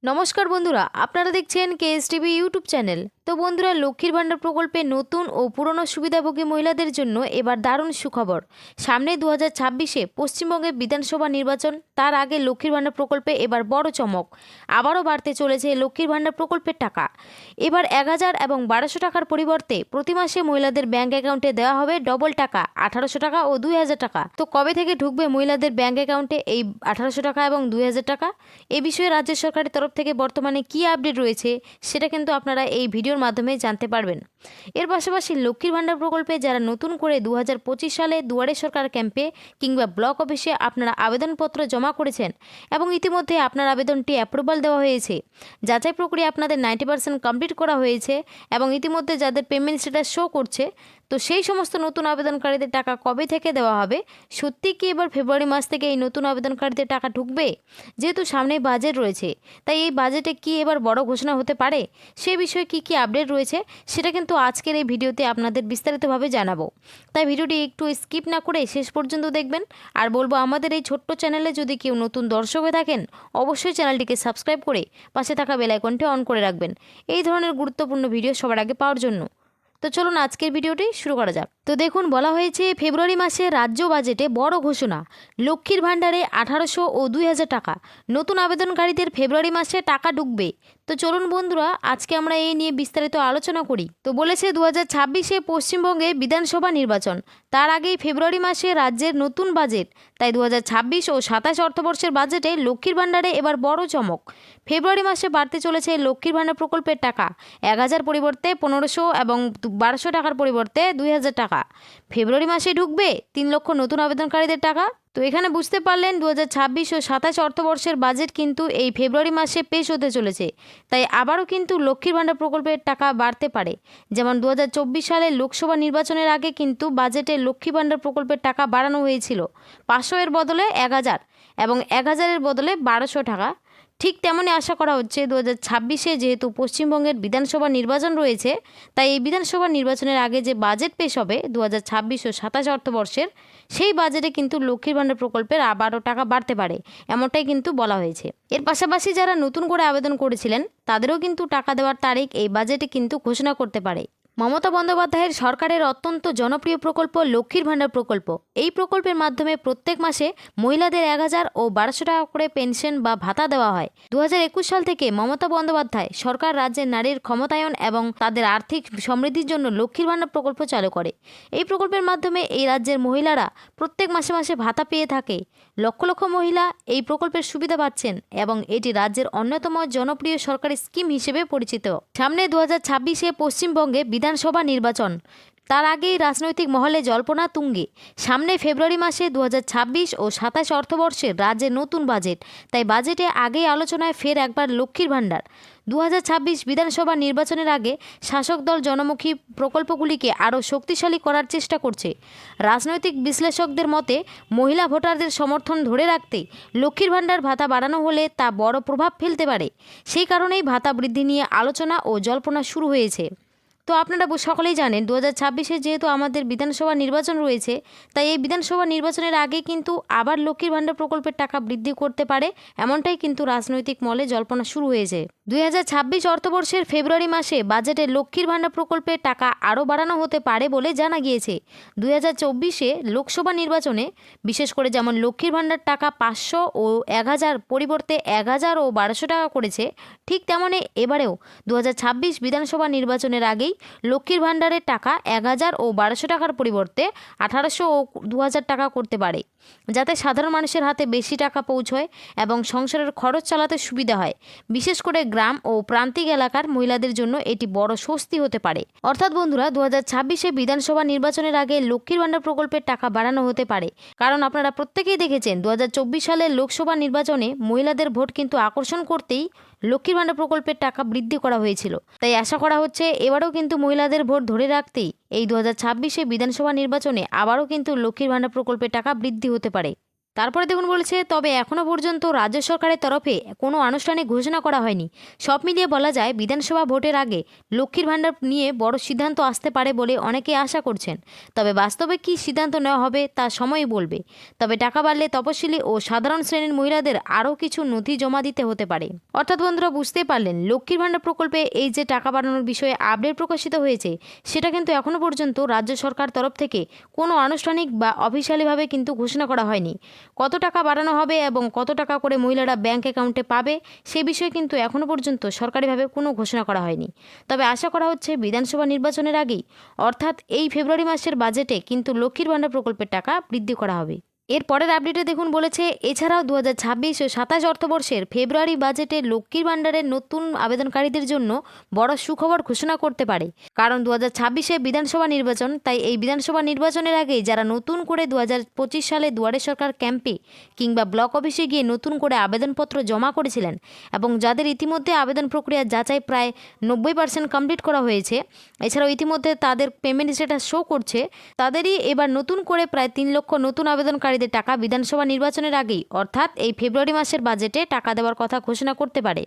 নমস্কার বন্ধুরা, আপনারা দেখছেন কেএসটিভি ইউটিউব চ্যানেল। তো বন্ধুরা, লক্ষ্মীর ভাণ্ডার প্রকল্পে নতুন ও পুরনো সুবিধাভোগী মহিলাদের জন্য এবার দারুণ সুখবর। সামনে 2026-এ পশ্চিমবঙ্গে বিধানসভা নির্বাচন, তার আগে লক্ষ্মীর ভাণ্ডার প্রকল্পে এবার বড় চমক। আবারও বাড়তে চলেছে লক্ষ্মীর ভাণ্ডার প্রকল্পের টাকা। এবার 1000 এবং 1200 টাকার পরিবর্তে প্রতি মাসে মহিলাদের ব্যাংক অ্যাকাউন্টে দেওয়া হবে ডবল টাকা, 1800 টাকা ও 2000 টাকা। তো কবে থেকে ঢুকবে মহিলাদের ব্যাংক অ্যাকাউন্টে এই 1800 টাকা এবং 2000 টাকা? এ বিষয়ে রাজ্য সরকারের তরফ থেকে বর্তমানে কী আপডেট রয়েছে সেটা কিন্তু আপনারা এই ভিডিওর মাধ্যমে জানতে পারবেন। এর পাশাপাশি লক্ষ্মীর ভাণ্ডার প্রকল্পে যারা নতুন করে 2025 সালে দুয়ারে সরকার ক্যাম্পে কিংবা ব্লক অফিসে আপনারা আবেদনপত্র জমা করেছেন এবং ইতিমধ্যে আপনার আবেদনটি অ্যাপ্রুভাল দেওয়া হয়েছে, যাচাই প্রক্রিয়া আপনাদের 90% কমপ্লিট করা হয়েছে এবং ইতিমধ্যে যাদের পেমেন্ট স্ট্যাটাস শো করছে, তো সেই সমস্ত নতুন আবেদনকারীদের টাকা কবে থেকে দেওয়া হবে? সত্যি কি এবার ফেব্রুয়ারি মাস থেকে এই নতুন আবেদনকারীদের টাকা ঢুকবে? যেহেতু সামনে বাজেট রয়েছে, তাই এই বাজেটে কি এবার বড় ঘোষণা হতে পারে? সে বিষয়ে কি আপডেট রয়েছে সেটা কিন্তু আজকের এই ভিডিওতে আপনাদের বিস্তারিতভাবে জানাবো। তাই ভিডিওটি একটু স্কিপ না করে শেষ পর্যন্ত দেখবেন। আর বলবো, আমাদের এই ছোট্ট চ্যানেলে যদি কেউ নতুন দর্শক হয়ে থাকেন, অবশ্যই চ্যানেলটিকে সাবস্ক্রাইব করে পাশে থাকা বেল আইকনটি অন করে রাখবেন এই ধরনের গুরুত্বপূর্ণ ভিডিও সবার আগে পাওয়ার জন্য। তো চলুন আজকের ভিডিওটি শুরু করা যাক। তো দেখুন, বলা হয়েছে ফেব্রুয়ারি মাসে রাজ্য বাজেটে বড় ঘোষণা, লক্ষ্মীর ভাণ্ডারে 1800 ও 2000 টাকা। নতুন আবেদনকারীদের ফেব্রুয়ারি মাসে টাকা ঢুকবে। তো চলুন বন্ধুরা, আজকে আমরা এই নিয়ে বিস্তারিত আলোচনা করি। তো বলেছে 2026-এ পশ্চিমবঙ্গে বিধানসভা নির্বাচন, তার আগেই ফেব্রুয়ারি মাসে রাজ্যের নতুন বাজেট। তাই 2026 ও 27 অর্থবর্ষের বাজেটে লক্ষ্মীর ভাণ্ডারে এবার বড় চমক। ফেব্রুয়ারি মাসে বাড়তে চলেছে লক্ষ্মীর ভাণ্ডার প্রকল্পের টাকা। 1000 পরিবর্তে 1500 এবং 1200 টাকার পরিবর্তে 2000 টাকা। ফেব্রুয়ারি মাসে ঢুকবে 3 লক্ষ নতুন আবেদনকারীদের টাকা। তো এখানে বুঝতে পারলেন 2026 ও 27 অর্থবর্ষের বাজেট কিন্তু এই ফেব্রুয়ারি মাসে পেশ হতে চলেছে। তাই আবারও কিন্তু লক্ষ্মীর ভাণ্ডার প্রকল্পের টাকা বাড়তে পারে। যেমন 2024 সালে লোকসভা নির্বাচনের আগে কিন্তু বাজেটে লক্ষ্মী ভাণ্ডার প্রকল্পের টাকা বাড়ানো হয়েছিল 500 এর বদলে 1000 এবং 1000 এর বদলে 1200 টাকা। ঠিক তেমনই আশা করা হচ্ছে 2026-এ যেহেতু পশ্চিমবঙ্গের বিধানসভা নির্বাচন রয়েছে, তাই এই বিধানসভা নির্বাচনের আগে যে বাজেট পেশ হবে 2026 ও 27 অর্থবর্ষের, সেই বাজেটে কিন্তু লক্ষ্মীর ভাণ্ডার প্রকল্পের আবারও টাকা বাড়তে পারে, এমনটাই কিন্তু বলা হয়েছে। এর পাশাপাশি যারা নতুন করে আবেদন করেছিলেন তাদেরও কিন্তু টাকা দেওয়ার তারিখ এই বাজেটে কিন্তু ঘোষণা করতে পারে। মমতা বন্দ্যোপাধ্যায়ের সরকারের অত্যন্ত জনপ্রিয় প্রকল্প লক্ষ্মীর ভাণ্ডার প্রকল্প। এই প্রকল্পের মাধ্যমে প্রত্যেক মাসে মহিলাদের 1000 ও 1200 টাকা করে পেনশন বা ভাতা দেওয়া হয়। 2021 সাল থেকে মমতা বন্দ্যোপাধ্যায় সরকার রাজ্যের নারীর ক্ষমতায়ন এবং তাদের আর্থিক সমৃদ্ধির জন্য লক্ষ্মীর ভাণ্ডার প্রকল্প চালু করে। এই প্রকল্পের মাধ্যমে এই রাজ্যের মহিলারা প্রত্যেক মাসে মাসে ভাতা পেয়ে থাকে। লক্ষ লক্ষ মহিলা এই প্রকল্পের সুবিধা পাচ্ছেন এবং এটি রাজ্যের অন্যতম জনপ্রিয় সরকারি স্কিম হিসেবে পরিচিত। সামনে 2026-এ পশ্চিমবঙ্গে বিধানসভা নির্বাচন, তার আগেই রাজনৈতিক মহলে জল্পনা তুঙ্গে। সামনে ফেব্রুয়ারি মাসে 2026 ও 27 অর্থবর্ষের রাজ্যের নতুন বাজেট, তাই বাজেটে আগেই আলোচনায় ফের একবার লক্ষ্মীর ভাণ্ডার। 2026 বিধানসভা নির্বাচনের আগে শাসক দল জনমুখী প্রকল্পগুলিকে আরও শক্তিশালী করার চেষ্টা করছে। রাজনৈতিক বিশ্লেষকদের মতে মহিলা ভোটারদের সমর্থন ধরে রাখতে লক্ষ্মীর ভাণ্ডার ভাতা বাড়ানো হলে তা বড় প্রভাব ফেলতে পারে। সেই কারণেই ভাতা বৃদ্ধি নিয়ে আলোচনা ও জল্পনা শুরু হয়েছে। তো আপনারা সকলেই জানেন 2026-এ যেহেতু আমাদের বিধানসভা নির্বাচন রয়েছে, তাই এই বিধানসভা নির্বাচনের আগে কিন্তু আবার লক্ষ্মীর ভাণ্ডার প্রকল্পের টাকা বৃদ্ধি করতে পারে, এমনটাই কিন্তু রাজনৈতিক মহলে জল্পনা শুরু হয়েছে। 2026 অর্থবর্ষের ফেব্রুয়ারি মাসে বাজেটে লক্ষ্মীর ভাণ্ডার প্রকল্পের টাকা আরও বাড়ানো হতে পারে বলে জানা গিয়েছে। 2024-এ লোকসভা নির্বাচনে বিশেষ করে যেমন লক্ষ্মীর ভাণ্ডার টাকা 500 ও 1000 পরিবর্তে 1000 ও 1200 টাকা করেছে, ঠিক তেমনই এবারেও 2026 বিধানসভা নির্বাচনের আগেই লক্ষ্মীর ভাণ্ডারের টাকা 1000 ও 1200 টাকার পরিবর্তে 1800 ও 2000 টাকা করতে পারে, যাতে সাধারণ মানুষের হাতে বেশি টাকা পৌঁছয় এবং সংসারের খরচ চালাতে সুবিধা হয়। বিশেষ করে গ্রাম ও প্রান্তিক এলাকার মহিলাদের জন্য এটি বড় স্বস্তি হতে পারে। অর্থাৎ বন্ধুরা, 2026-এ বিধানসভা নির্বাচনের আগে লক্ষ্মীর ভাণ্ডার প্রকল্পের টাকা বাড়ানো হতে পারে, কারণ আপনারা প্রত্যেকেই দেখেছেন 2024 সালের লোকসভা নির্বাচনে মহিলাদের ভোট কিন্তু আকর্ষণ করতেই লক্ষ্মীর ভাণ্ডার প্রকল্পের টাকা বৃদ্ধি করা হয়েছিল। তাই আশা করা হচ্ছে এবারও কিন্তু মহিলাদের ভোট ধরে রাখতেই এই 2026-এ বিধানসভা নির্বাচনে আবারও কিন্তু লক্ষ্মীর ভাণ্ডার প্রকল্পের টাকা বৃদ্ধি হতে পারে। তারপরে দেখুন বলেছে, তবে এখনও পর্যন্ত রাজ্য সরকারের তরফে কোনো আনুষ্ঠানিক ঘোষণা করা হয়নি। সব মিলিয়ে বলা যায় বিধানসভা ভোটের আগে লক্ষ্মীর ভাণ্ডার নিয়ে বড় সিদ্ধান্ত আসতে পারে বলে অনেকেই আশা করছেন। তবে বাস্তবে কী সিদ্ধান্ত নেওয়া হবে তা সময়ই বলবে। তবে টাকা বাড়লে তপশিলি ও সাধারণ শ্রেণীর মহিলাদের আরও কিছু নথি জমা দিতে হতে পারে। অর্থাৎ বন্ধুরা বুঝতেই পারলেন, লক্ষ্মীর ভাণ্ডার প্রকল্পে এই যে টাকা বাড়ানোর বিষয়ে আপডেট প্রকাশিত হয়েছে, সেটা কিন্তু এখনও পর্যন্ত রাজ্য সরকার তরফ থেকে কোনো আনুষ্ঠানিক বা অফিসিয়ালিভাবে কিন্তু ঘোষণা করা হয়নি। কত টাকা বাড়ানো হবে এবং কত টাকা করে মহিলারা ব্যাংক অ্যাকাউন্টে পাবে সে বিষয়ে কিন্তু এখনও পর্যন্ত সরকারিভাবে কোনো ঘোষণা করা হয়নি। তবে আশা করা হচ্ছে বিধানসভা নির্বাচনের আগেই, অর্থাৎ এই ফেব্রুয়ারি মাসের বাজেটে কিন্তু লক্ষ্মীর ভাণ্ডার প্রকল্পের টাকা বৃদ্ধি করা হবে। এর পরের আপডেটে দেখুন বলেছে, এছাড়াও 2026 ও 27 অর্থবর্ষের ফেব্রুয়ারি বাজেটে লক্ষ্মীর ভাণ্ডারের নতুন আবেদনকারীদের জন্য বড় সুখবর ঘোষণা করতে পারে। কারণ 2026-এ বিধানসভা নির্বাচন, তাই এই বিধানসভা নির্বাচনের আগেই যারা নতুন করে 2025 সালে দুয়ারে সরকার ক্যাম্পে কিংবা ব্লক অফিসে গিয়ে নতুন করে আবেদনপত্র জমা করেছিলেন এবং যাদের ইতিমধ্যে আবেদন প্রক্রিয়া যাচাই প্রায় 90% কমপ্লিট করা হয়েছে, এছাড়াও ইতিমধ্যে তাদের পেমেন্ট স্ট্যাটাস শো করছে, তাদেরই এবার নতুন করে প্রায় 3 লক্ষ নতুন আবেদনকারী টাকা বিধানসভা নির্বাচনের আগেই, অর্থাৎ এই ফেব্রুয়ারি মাসের বাজেটে টাকা দেওয়ার কথা ঘোষণা করতে পারে।